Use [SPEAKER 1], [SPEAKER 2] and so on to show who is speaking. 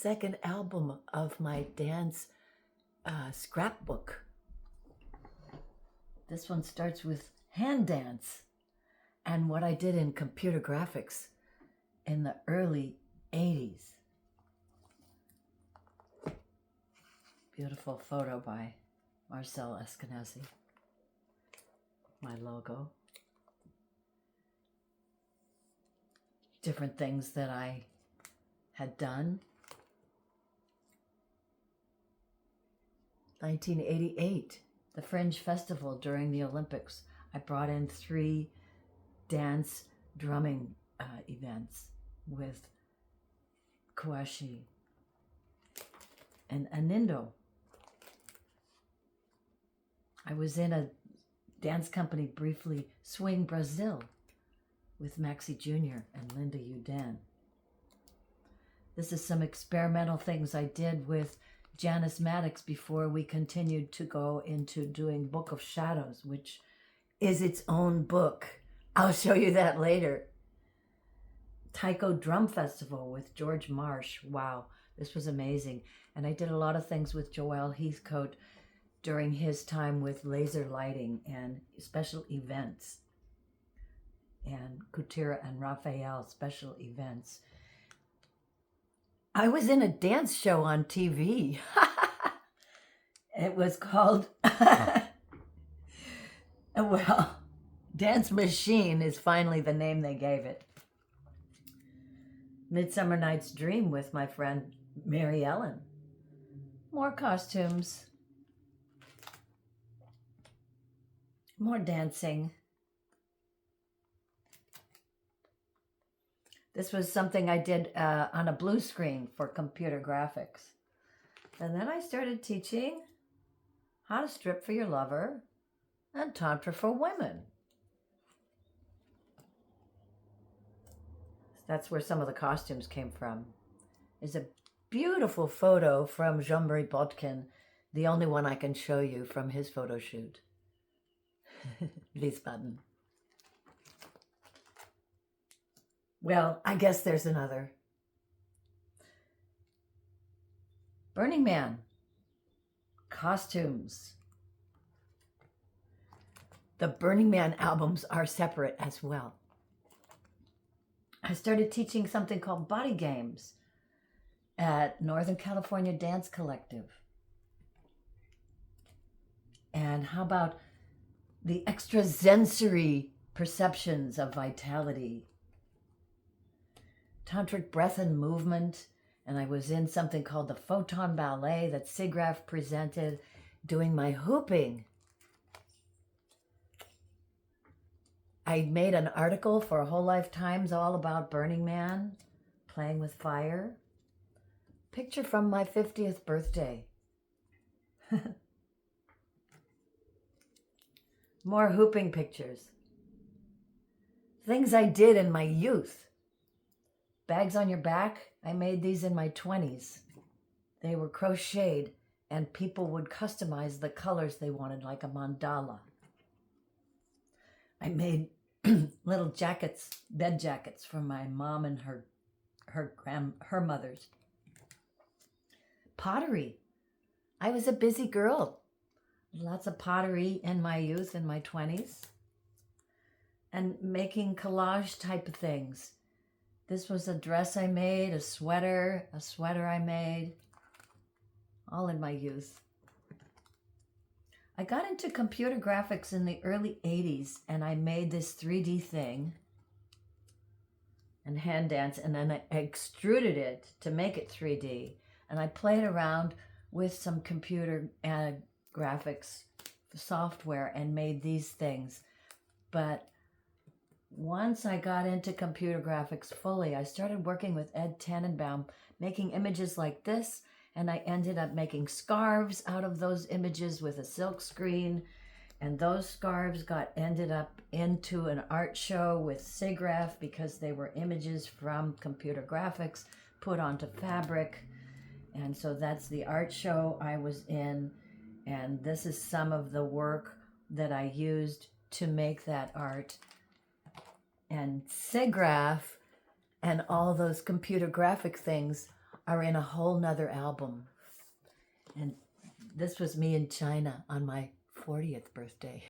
[SPEAKER 1] second album of my dance scrapbook. This one starts with hand dance and what I did in computer graphics in the early 80s. Beautiful photo by Marcel Eskenazi. My logo. Different things that I had done. 1988, the Fringe Festival during the Olympics. I brought in 3 dance drumming events with Kouachi and Anindo. I was in a dance company briefly, Swing Brazil, with Maxie Jr. and Linda Uden. This is some experimental things I did with Janice Maddox before we continued to go into doing Book of Shadows, which is its own book. I'll show you that later. Taiko Drum Festival with George Marsh. Wow, this was amazing. And I did a lot of things with Joel Heathcote during his time with laser lighting and special events. And Kutira and Raphael special events. I was in a dance show on TV. It was called, well, Dance Machine is finally the name they gave it. Midsummer Night's Dream with my friend Mary Ellen. More costumes. More dancing. This was something I did on a blue screen for computer graphics. And then I started teaching how to strip for your lover and Tantra for women. That's where some of the costumes came from. There's a beautiful photo from Jean-Marie Botkin, the only one I can show you from his photo shoot. Wiesbaden. Well, I guess there's another. Burning Man. Costumes. The Burning Man albums are separate as well. I started teaching something called Bodygames at Northern California Dance Collective. And how about the extrasensory perceptions of vitality? Tantric breath and movement, and I was in something called the Photon Ballet that SIGGRAPH presented, doing my hooping. I made an article for Whole Life Times all about Burning Man, playing with fire. Picture from my 50th birthday. More hooping pictures. Things I did in my youth. Bags on your back, I made these in my 20s. They were crocheted and people would customize the colors they wanted, like a mandala. I made little jackets, bed jackets for my mom and her mothers. Pottery. I was a busy girl. Lots of pottery in my youth, in my 20s. And making collage type of things. This was a dress I made, a sweater I made, all in my youth. I got into computer graphics in the early 80s and I made this 3D thing and hand dance, and then I extruded it to make it 3D. And I played around with some computer graphics software and made these things. But once I got into computer graphics fully, I started working with Ed Tannenbaum, making images like this, and I ended up making scarves out of those images with a silk screen, and those scarves ended up into an art show with SIGGRAPH because they were images from computer graphics put onto fabric. And so that's the art show I was in, and this is some of the work that I used to make that art. And SIGGRAPH and all those computer graphic things are in a whole nother album. And this was me in China on my 40th birthday.